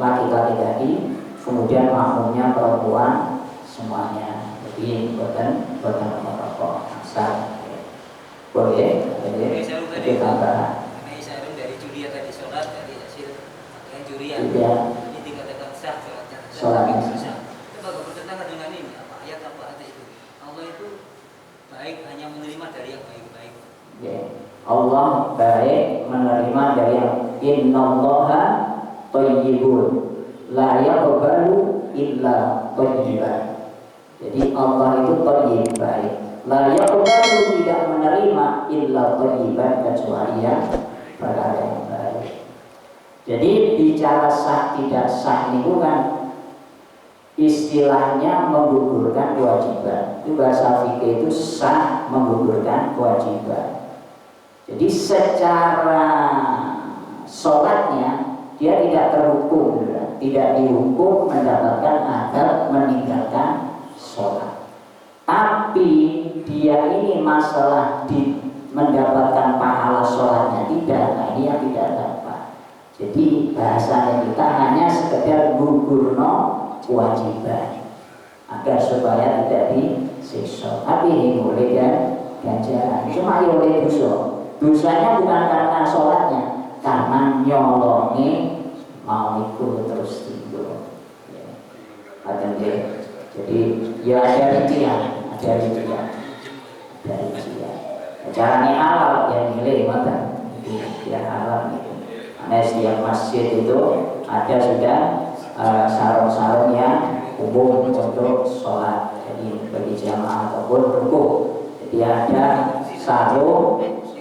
laki-laki tadi, kemudian makmumnya perempuan semuanya. Jadi buatan merokok asal boleh. Jadi tambahan. Karena saya dari Julia tadi sholat dari hasil pakaian Julia. Ini dikatakan sah sholatnya. Coba bertentangan dengan ini apa ayat apa hadis itu? Allah itu baik hanya menerima dari yang baik-baik. Allah baik menerima dari yang innallaha thayyibun la yaqbalu illa thayyiban. Jadi Allah itu thayyib baik. La yaqbalu tidak menerima illa thayyiban kecuali yang perkara yang baik. Jadi bicara sah tidak sah ini bukan istilahnya menggugurkan kewajiban. Itu bahasa fikih itu sah menggugurkan kewajiban. Jadi secara sholatnya dia tidak terhukum, tidak dihukum mendapatkan atau meninggalkan sholat. Tapi dia ini masalah mendapatkan pahala sholatnya tidak, nah ini yang tidak dapat. Jadi bahasanya kita hanya sekedar gugurno kewajiban agar supaya tidak disiksa. Tapi ini boleh dan ganjaran. Cuma ya oleh dosa. Dosanya bukan karena sholatnya, karena nyolongi mau ikut terus tidur. Jadi ya ada rincian. Caranya halal yang nilai mata, dia halal gitu. Karena setiap masjid itu ada sudah sarung-sarung yang umum untuk sholat. Jadi bagi jamaah ataupun rukuk. Jadi ada sarung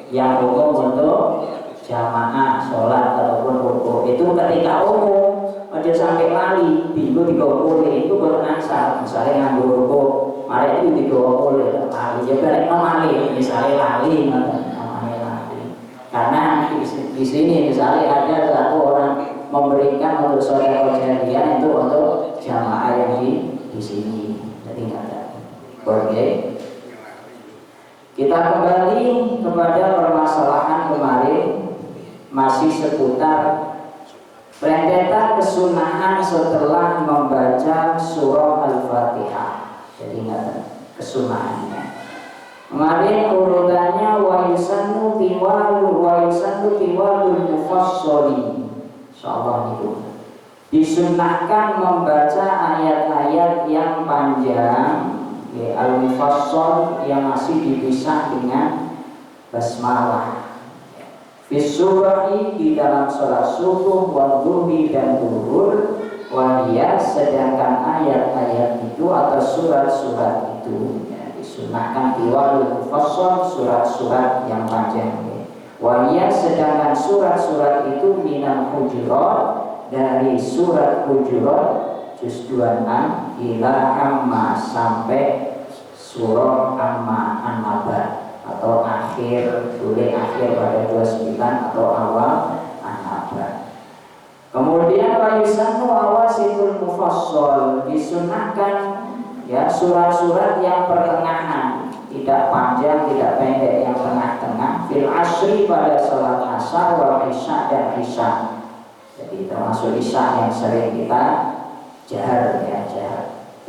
yang umum untuk jamaah sholat ataupun rukuk. Itu ketika umum aja sampai lali minggu 30 itu baru asal. Misalnya nganggo rukuk mari itu 30 lali ya balik lali misalnya lali namanya lali. Karena di sini misalnya ada satu orang memberikan untuk saudara jariah itu untuk jamaah yang di sini. Jadi nggak ada. Oke. Kita kembali kepada permasalahan kemarin masih seputar rentetan kesunahan setelah membaca surah Al-Fatihah. Jadi ingat kesunahannya. Kemarin urutannya wa yusannu tiwalul mufassali. Insyaallah itu. Disunahkan membaca ayat-ayat yang panjang al-mufassal yang masih dipisah dengan basmalah. Fisubahi di dalam sholat subuh, wadhuhi dan duhur, wahiyah sedangkan ayat-ayat itu atau surat-surat itu disunahkan tiwalul mufassal surat-surat yang panjang. Wahiyah sedangkan surat-surat itu minal hujurat dari surat hujurat juz 26 ila amma sampai surah amma an-naba atau akhir boleh akhir pada 29 atau awal an-naba. Kemudian wayusannu awasitul mufassal disunahkan ya surat-surat yang pertengahan, tidak panjang tidak pendek, yang tengah-tengah fil asri pada salat asar wal isya dan isya. Jadi termasuk isya yang sering kita jahar.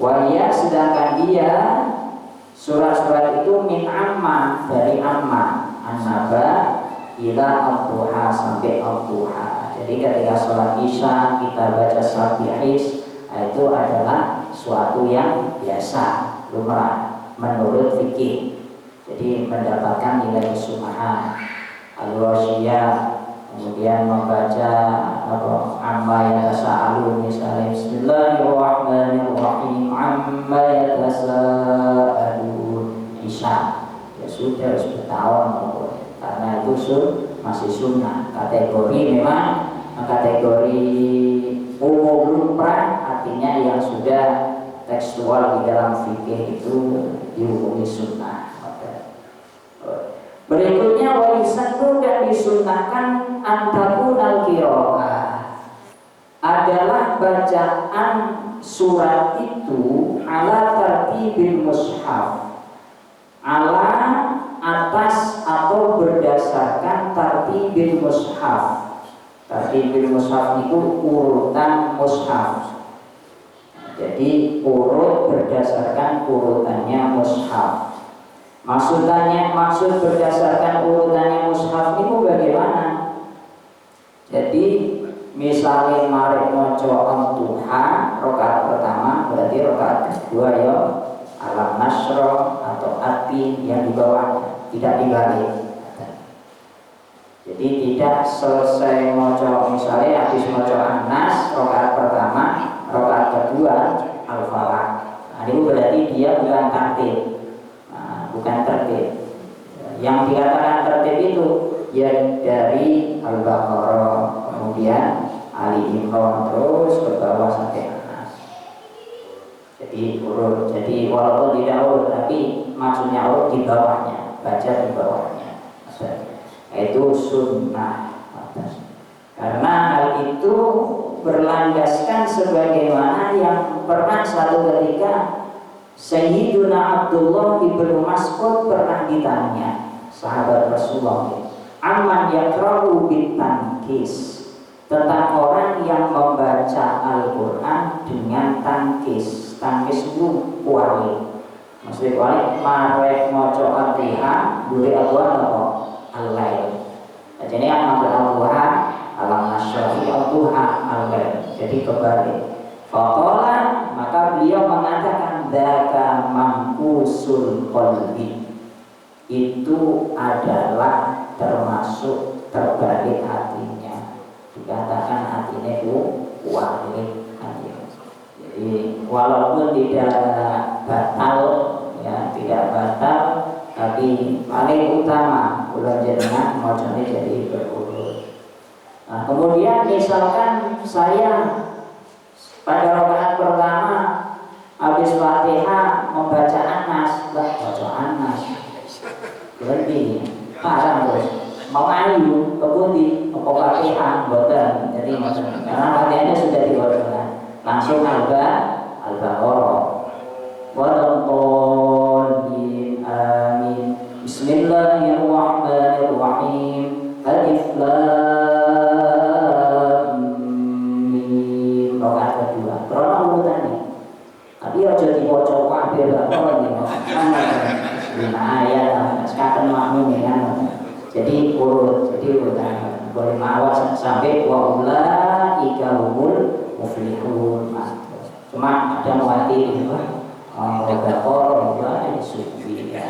Wahya sedangkan dia surat-surat itu min amma dari amma an-naba ila al-duha sampai al-duha. Jadi ketika sholat isya kita baca sabihis itu adalah suatu yang biasa lumrah menurut fikih. Jadi mendapatkan nilai kesunahan. Al-Wasiyah kemudian membaca amma yatasaalun misalnya bismillahirrahmanirrahim amma yatasaalun isya ya sudah harus bertahun karena itu masih sunnah. Kategori memang kategori umum lumrah artinya yang sudah tekstual di dalam fikih itu dihukumi sunnah. Berikutnya walisannu dan disunnahkan antakunal qiraah adalah bacaan surat itu ala tartibil mushaf, ala atas atau berdasarkan tartibil mushaf, Tartibul mushaf itu urutan mushaf. Jadi urut berdasarkan urutannya mushaf. Maksud berdasarkan urutannya mushaf itu bagaimana? Jadi misalnya mari maca Al-Duha rakaat pertama, berarti rakaat kedua ya Alam Nasra atau Atin yang di bawahnya, tidak dibalik. Jadi tidak selesai maca, misalnya habis maca An-Nas rakaat pertama, rakaat kedua Al-Falaq. Nah, itu berarti dia bukan tertib. Bukan tertib. Yang dikatakan tertib itu ya dari Al-Baqarah, kemudian Ali Imran terus ke bawah sampai An-Nas. Jadi urut. Jadi walaupun tidak urut, tapi maksudnya urut di bawahnya, baca di bawahnya. Itu sunnah. Karena hal itu berlandaskan sebagaimana yang pernah satu ketika Sayyiduna Abdullah ibnu Mas'ud pernah ditanya sahabat Rasulullah, amman yaqra'u bitankis, tentang orang yang membaca Al-Quran dengan tangkis. Tangkis itu kuali, maksudnya kuali marek moco Al-Quran duri Al-Lail. Jadi yang mengambil Al-Duha Alam Nasra Al-Duha Al-Lail. Jadi kebalik. Faqala, maka beliau mengatakan dzaka mangkusul qalbi, itu adalah termasuk terbalik hatinya. Dikatakan hatinya itu walik hati. Jadi walaupun tidak batal ya, tidak batal, tapi paling utama ulang jenengan mojone jadi berurut. Nah, kemudian misalkan saya pada rakaat pertama habis Fatihah membaca An-Nas, baca An-Nas berarti parah bos, mau ayu kemudian mau Fatihah boten, jadi karena Fatihahnya sudah dibaca langsung Al-Baqarah. Wadallin amin. Bismillahirrahmanirrahim. Alif lam mim. Rakaat kedua. Karena urutannya. Tapi aja dibaca kabeh Baqarah niku. Lima ayat sekaten makmum ya kan. Jadi urut, jadi urutan. Boleh mawas sampai wa ulaika humul muflihun. Cuma ada mewati gitu. Baqarah sufi ya.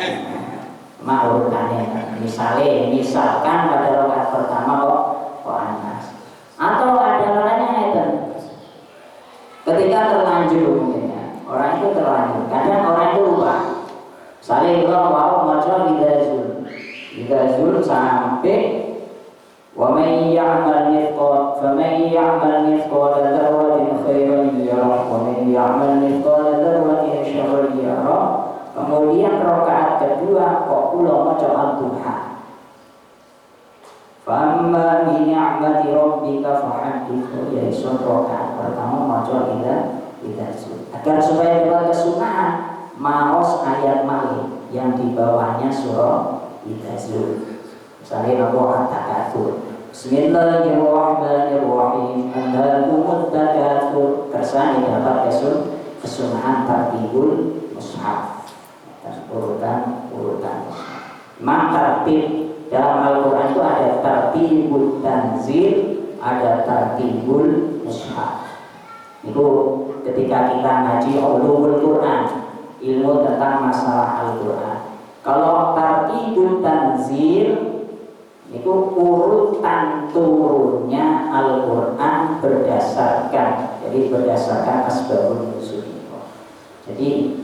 Cuma urutannya misalkan pada rakaat pertama kok An-Nas. Atau ada lainnya itu. Ketika terlanjur mungkin ya. Orang itu terlanjur. Kadang orang itu lupa. Misalnya kalau maca idazul sampai wa may ya'mal mithqala dzarratin khairan yarah wa may ya'mal mithqala dzarratin syarran yarah. Kemudian rakaat kedua kok kula maca Al-Duha. Fa amma bi ni'mati rabbika fahaddits, ya isun rakaat pertama maca idazul. Agar supaya dapat kesunahan maos ayat malih yang di bawahnya surah idazul. Misalnya aku At-Takatsur, Bismillahirrahmanirrahim, Alhaakumut takatsur, kersane dapat kesunahan tartibul mushaf, urutan. Memang tertib dalam Al-Quran itu ada tartibul tanzil, ada tartibul mushaf. Itu ketika kita ngaji ulumul Quran, ilmu tentang masalah Al-Quran. Kalau tartibul tanzil itu urutan turunnya Al-Quran berdasarkan asbabun nuzul. Jadi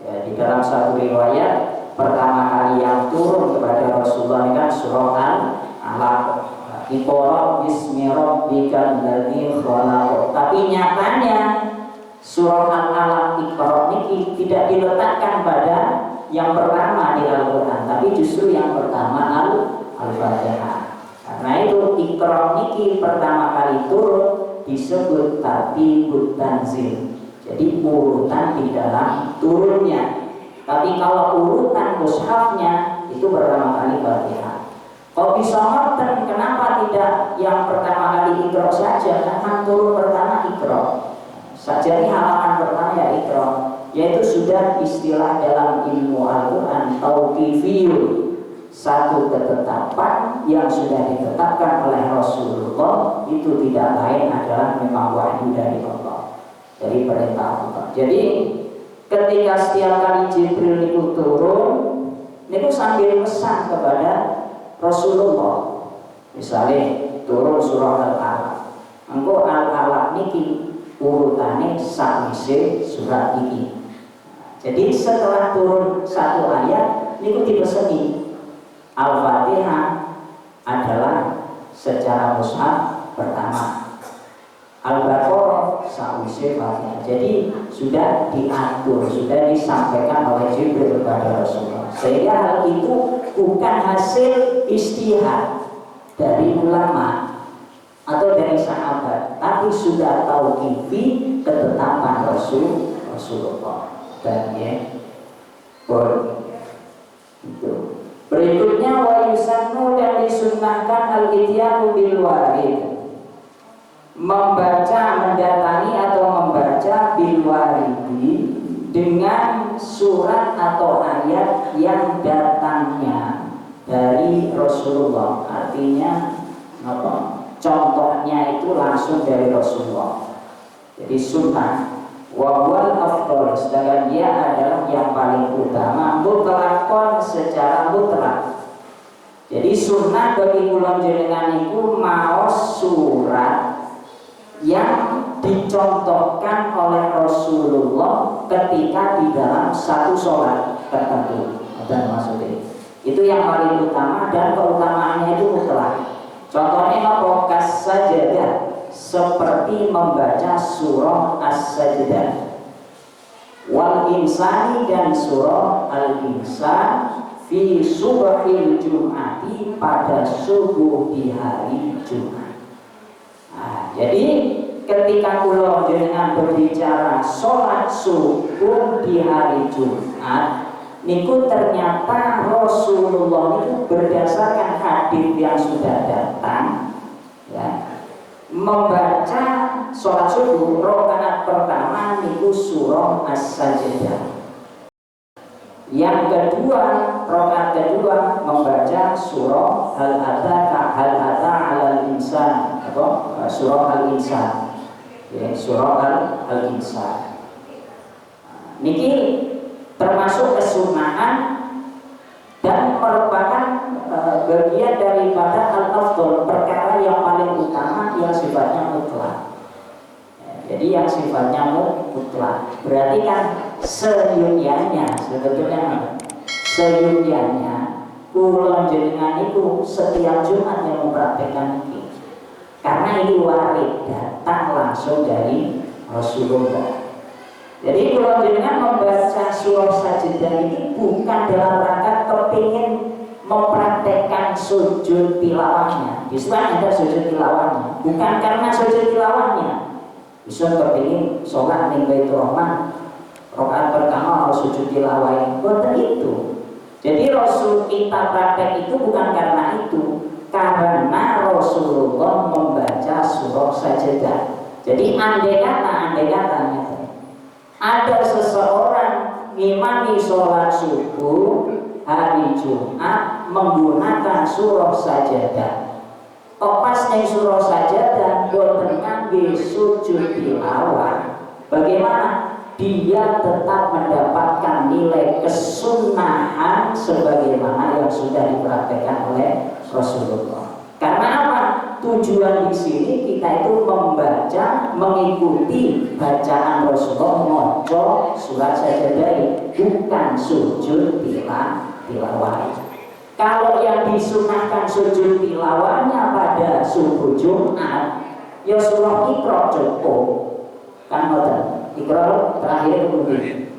ya, di dalam satu riwayat pertama kali yang turun kepada Rasulullah kan surah Al-Alaq, Iqra bismi rabbikal ladzi khalaq. Tapi nyatanya surah Al-Alaq Iqra ini tidak diletakkan pada yang pertama di Al-Quran, tapi justru yang pertama Al-Fatihah. Karena itu Iqra niki pertama kali turun disebut tartibut tanzil. Jadi urutan di dalam turunnya. Tapi kalau urutan mushafnya itu pertama kali Fatihah. Kok bisa ngoten? Kenapa tidak yang pertama kali Iqra saja? Kan turun pertama Iqra saja, ini halaman pertama ya Iqra, yaitu sudah istilah dalam ilmu Al-Quran tauqifiyun, satu ketetapan yang sudah ditetapkan oleh Rasulullah, itu tidak lain adalah memang wahyu dari Allah, dari perintah Allah. Jadi ketika setiap kali Jibril itu turun, itu sambil pesan kepada Rasulullah. Misalnya turun surah Al-Alaq, engko Al-Alaq niki urutane sakwise surat ini. Jadi setelah turun satu ayat niku dipeseni Al-Fatihah adalah secara mushaf pertama, Al-Baqarah sakwise Fatihah. Jadi sudah diatur, sudah disampaikan oleh Jibril kepada Rasulullah, sehingga hal itu bukan hasil istihad dari ulama atau dari sahabat, tapi sudah tauqifi ketetapan Rasulullah. Dan ya, itu. Berikutnya wa yusannu, dan disunnahkan al-ityanu bil warid, membaca, mendatangi atau membaca bil waridi, dengan surat atau ayat yang datangnya dari Rasulullah. Artinya apa? Contohnya itu langsung dari Rasulullah. Jadi sunnah wawal afdol, sedangkan dia adalah yang paling utama mutlakon, secara mutlak. Jadi sunnah bagi kula jenengan itu maos surat yang dicontohkan oleh Rasulullah ketika di dalam satu sholat tertentu. Dan maksudnya itu yang paling utama, dan keutamaannya itu mutlak. Contohnya apa? As-sajdah, seperti membaca surah As-Sajdah, wal insani, dan surah Al-Insan, fi subhil Jum'ati, pada subuh di hari Jumat. Nah, jadi ketika kula dengan berbicara sholat subuh di hari Jumat niku, ternyata Rasulullah itu berdasarkan hadis yang sudah datang ya, membaca sholat subuh rakaat pertama niku surah As-Sajdah, yang kedua rakaat kedua membaca surah hal ata alal insan, atau surah Al-Insan ya, surah Al-Insan. Niki termasuk kesunahan dan merupakan bagian daripada al-afdol, perkara yang paling utama yang sifatnya mutlak. Jadi yang sifatnya mutlak berarti kan seyuniannya, sebetulnya seyuniannya kula jenengan itu setiap Jumat yang mempraktekkan ini, karena ini warid datang langsung dari Rasulullah. Jadi kalau dengan membaca surah Sajdah ini bukan dalam rangka kepingin mempraktekkan sujud tilawahnya. Justru ada sujud tilawahnya, bukan karena sujud tilawahnya. Bisa kepingin sholat ning Baitur Rahman rakaat pertama harus sujud tilawah, bukan itu. Jadi Rasul kita praktek itu bukan karena itu, karena Rasulullah membaca surah Sajdah. Jadi andai katanya ada seseorang ngimami sholat subuh hari Jumat menggunakan surah Sajdah, pas ning surah Sajdah boten ngangge sujud tilawah, bagaimana dia tetap mendapatkan nilai kesunahan sebagaimana yang sudah dipraktekkan oleh Rasulullah. Karena apa? Tujuan di sini kita itu membaca, mengikuti bacaan Rasulullah, maca surat Sajdah, bukan sujud tilawah. Kalau yang disunahkan sujud tilawahnya pada subuh Jumat, ya surah Iqra cukup. Kan ngoten. Iqra terakhir kemudian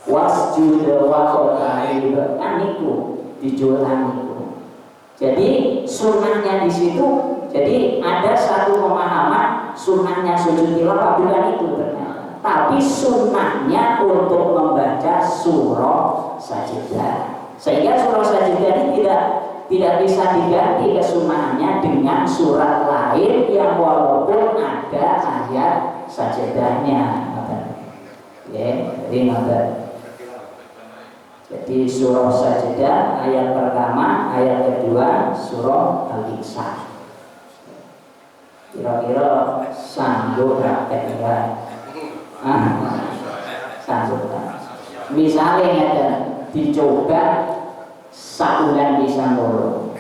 wasjud wa qata'ib, kan niku dijulang niku. Jadi sunnahnya di situ, jadi ada satu pemahaman sunnahnya sujud tilawah, bukan itu ternyata, tapi sunnahnya untuk membaca surah Sajdah. Sehingga surah Sajdah ini tidak bisa diganti kesunahannya dengan surat lain yang walaupun ada ayat sajadahnya. Jadi jadi surah sajadah ayat pertama, ayat kedua surah Al-Insan. Kira-kira sanggup praktek enggak? Sanggup kan? Misalnya ada dicoba sabulan bisa ngurung,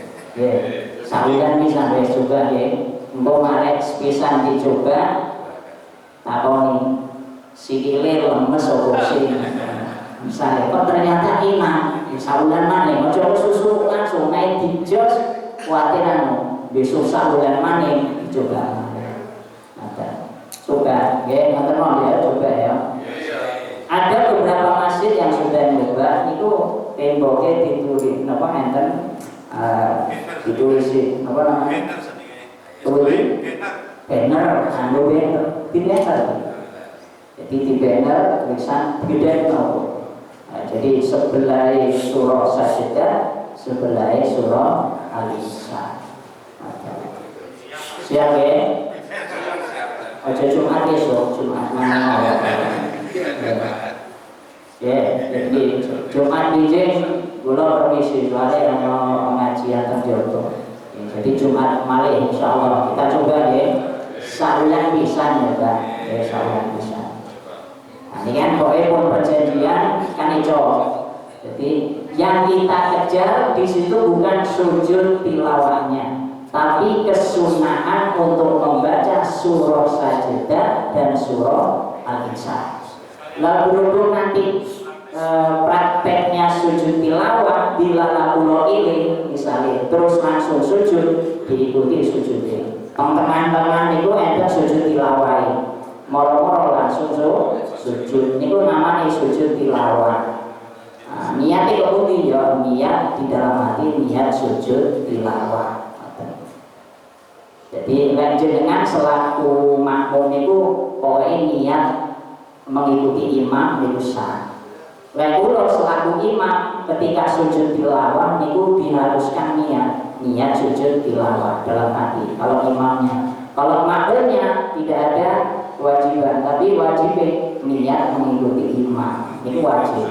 sabulan bisa juga mau marek pisan dicoba, takoni sikile lemes opo sih? Misalnya, kok ternyata iman, sabulan mana? Mau coba susu langsung naik dijos, khawatiran besok sabulan mana dicoba. Coba, teman-teman ya, coba ya. Ada beberapa masjid yang sudah nyoba itu temboknya ditulis, apa enten ditulis apa namanya? Tulis banner, banner, banner. Jadi di banner tulisan gede tahu. Jadi sebelah surah Sajdah, sebelah surah Al-Insan. Siap ya? Aja Jumat esok, Jumat mana? Ya, jadi Jumat dijeng, gula permisi soalnya yang mau pengajian terjodoh. Jadi Jumat malih, insya Allah kita coba ya. Sabulan pisan ya Pak, sabulan pisan. Nah, ini kan pun perjanjian kan itu. Jadi yang kita kejar di situ bukan sujud tilawahnya, tapi kesunahan untuk membaca surah Sajdah dan surah Al-Insan. Lalu berhubung nanti prakteknya sujud tilawah bila pulau ini misalnya terus langsung sujud diikuti sujudnya. Teman-teman itu ada sujud tilawah, moro-moro langsung sujud. Itu namanya sujud tilawah. Nah, niatnya kemudian ya niat di dalam hati niat sujud tilawah. Jadi dengan selaku makmum itu pokoknya niat mengikuti imam itu sah. Lalu selaku imam ketika sujud tilawah itu diharuskan niat sujud tilawah dalam hati. Kalau imamnya, kalau makmumnya tidak ada kewajiban, tapi wajib niat mengikuti imam. Ini wajib.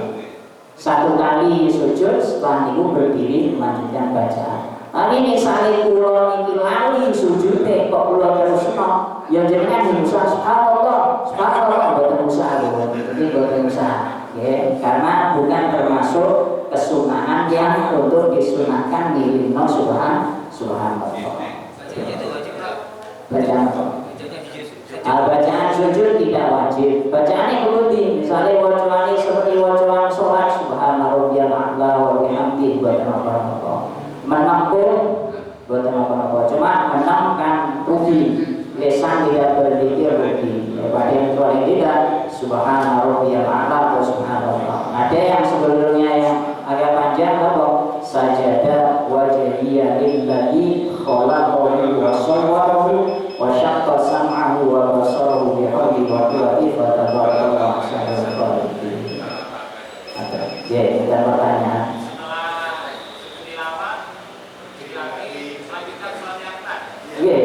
Satu kali sujud setelah itu berdiri melanjutkan bacaan. Tapi misalnya pulau ini lali sujud kok pulau terus no, ya jangan dimusa subhanallah, bukan musa, jadi bukan musa, ya, karena bukan termasuk kesunahan yang untuk disunahkan di no subhanallah. Bacaan sujud tidak wajib. Bacaannya kudu misalnya wajibani seperti wajiban sholat subhanallah wa bihamdihi buat apa-apa. Menampung buat apa-apa, cuma menangkan rugi, lesan tidak berzikir rugi. Pada yang paling tidak subhanallah atau subhanallah. Ada yang sebelumnya yang agak panjang atau sajadah wajhiyya lillahi khalaqahu wa sawwarahu wa syaqqa sam'ahu wa basarahu bihauli wa quwwati fa tabarakallahu ahsanul khaliqin. Ya, kita pertanyaan. Iya,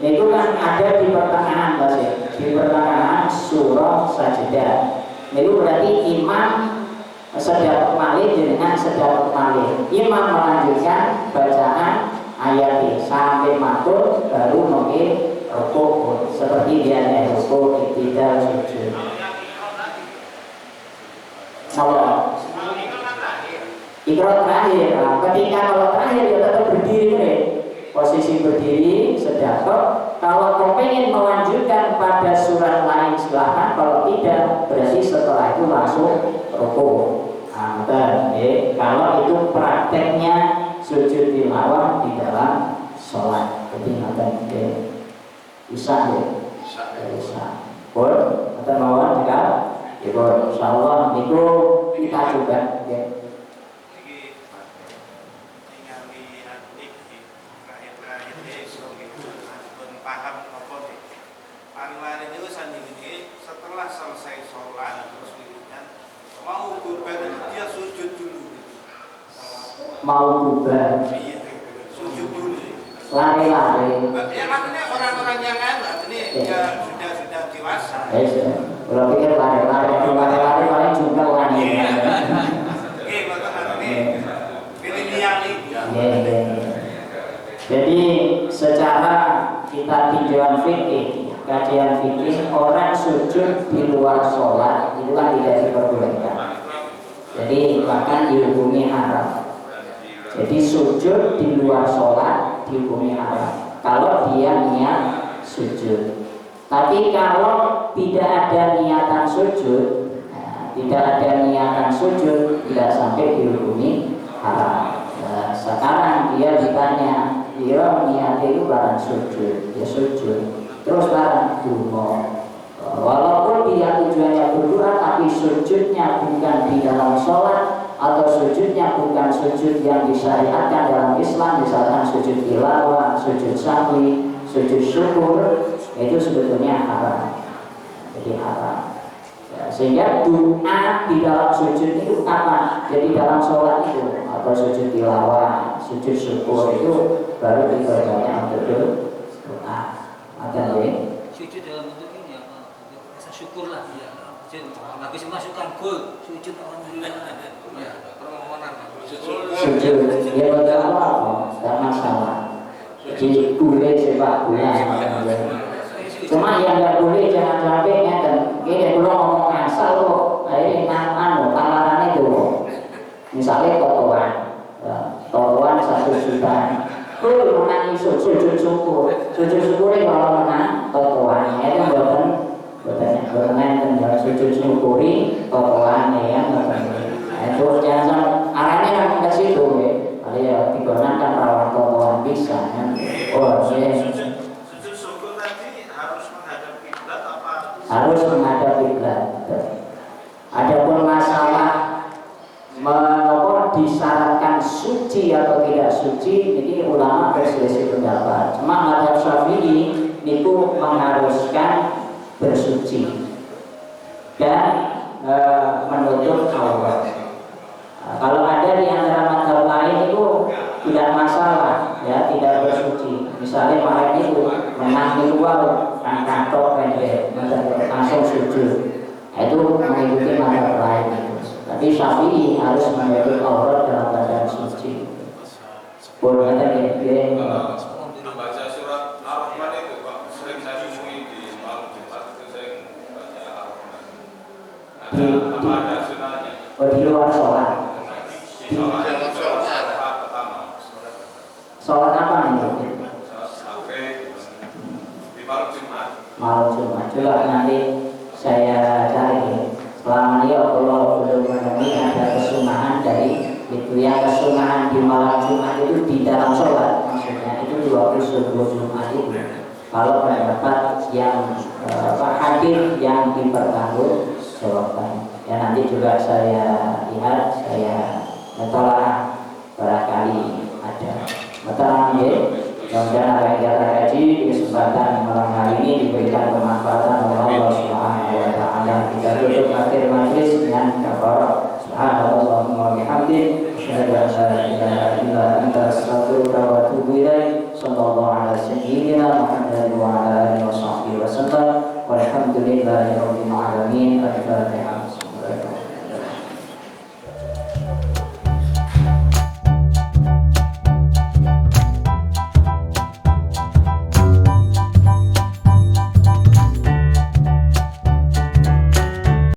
itu kan ada di pertengahan Mas ya, di pertengahan surah Sajdah. Itu berarti imam sedang malih dengan sedang malih. Imam melanjutkan bacaan ayat sampai matur baru mungkin rukuk seperti dia rukuk tidak sujud. Kalau ikrar terakhir, ketika kalau terakhir dia tetap berdiri posisi berdiri sedekah. Kalau kepengen melanjutkan pada surat lain silahkan, kalau tidak berarti setelah itu langsung rukuk. Kalau itu prakteknya sujud tilawah di dalam sholat, jadi bisa bisa. Boleh, atau mau juga, ya boleh. Insyaallah itu kita coba. Setelah selesai sholat terus wiridan mau kurban dia sujud dulu. Mau kurban. Iya. lari-lari. Ya maksudnya orang-orang yang ini ya sudah dewasa. Kalau pikir lari-lari paling juga wanita. Jadi secara kita tinjauan fikih, kajian fikih, orang sujud di luar sholat itu kan tidak diperbolehkan. Jadi bahkan dihukumi haram. Jadi sujud di luar sholat dihukumi haram kalau dia niat sujud. Tapi kalau tidak ada niatan sujud, tidak tidak sampai dihukumi haram. Nah, sekarang dia ditanya, dia niatnya itu barang sujud, dia sujud, terus barang dungo. Walaupun dia tujuannya berdoa, tapi sujudnya bukan di dalam sholat atau sujudnya bukan sujud yang disyariatkan dalam Islam, misalkan sujud tilawah, sujud sahwi, sujud syukur, itu sebetulnya haram. Jadi haram. Ya, sehingga doa di dalam sujud itu apa? Jadi dalam sholat itu atau sujud tilawah, sujud syukur itu baru diperbanyak untuk doa. Ada ya? Sujud dalam bentuk ini apa? Rasa syukur lah ya. Habis masukkan gol, sujud alhamdulillah. Ya, permohonan sujud. Ya betul apa? Tidak masalah. Jadi boleh sepak bola. Cuma yang nggak boleh jangan sampai dan ini kalau ngomong asal kok, ini tawaran itu. Misalnya totoan 1 juta. Kalau menang sujud syukur ini kalau menang totoan itu bukan dan sujud syukuri totoan ya itu jangan arahnya ke situ ya. Kalau ya digunakan rawan totoan bisa kan. Oh iya. Harus menghadap kiblat. Adapun masalah disyaratkan suci atau tidak suci, ini ulama berselisih pendapat. Cuma mazhab Syafi'i itu mengharuskan bersuci dan menutup aurat. Kalau ada di antara mazhab lain itu tidak masalah, ya tidak bersuci. Misalnya kemarin itu menang di luar kantor pendek, langsung sujud. Itu mengikuti mazhab lain. Tapi Syafi'i harus menutup aurat dalam keadaan suci. Boleh ada yang baca surat Ar-Rahman itu Pak, sering saya sungguhi di malam Jumat itu saya baca Ar-Rahman. Ada sunahnya. Di luar sholat. Sholat pertama. Sholat apa nih? Sampai di malam Jumat. Malam Jumat. Coba nanti saya cari. Selama ini kalau belum menemui ada kesunahan dari itu yang kesunahan di malam Jumat itu di dalam sholat, maksudnya itu di waktu subuh Jumat itu. Kalau pendapat yang hadir yang dipertanggung jawabkan, ya nanti juga saya lihat, saya tolak barangkali ada. Betul ya. Mudah-mudahan apa yang kita kaji di kesempatan malam hari ini diberikan kemanfaatan oleh Allah Subhanahu wa taala. Kita tutup akhir majlis dengan kafarah. Subhanallah wa bihamdihi, asyhadu an la ilaha illa anta, astaghfiruka wa atubu ilaik. Shallallahu ala sayyidina Muhammad wa ala alihi wa sahbihi wa sallam. Walhamdulillahi rabbil alamin. Al-Fatihah.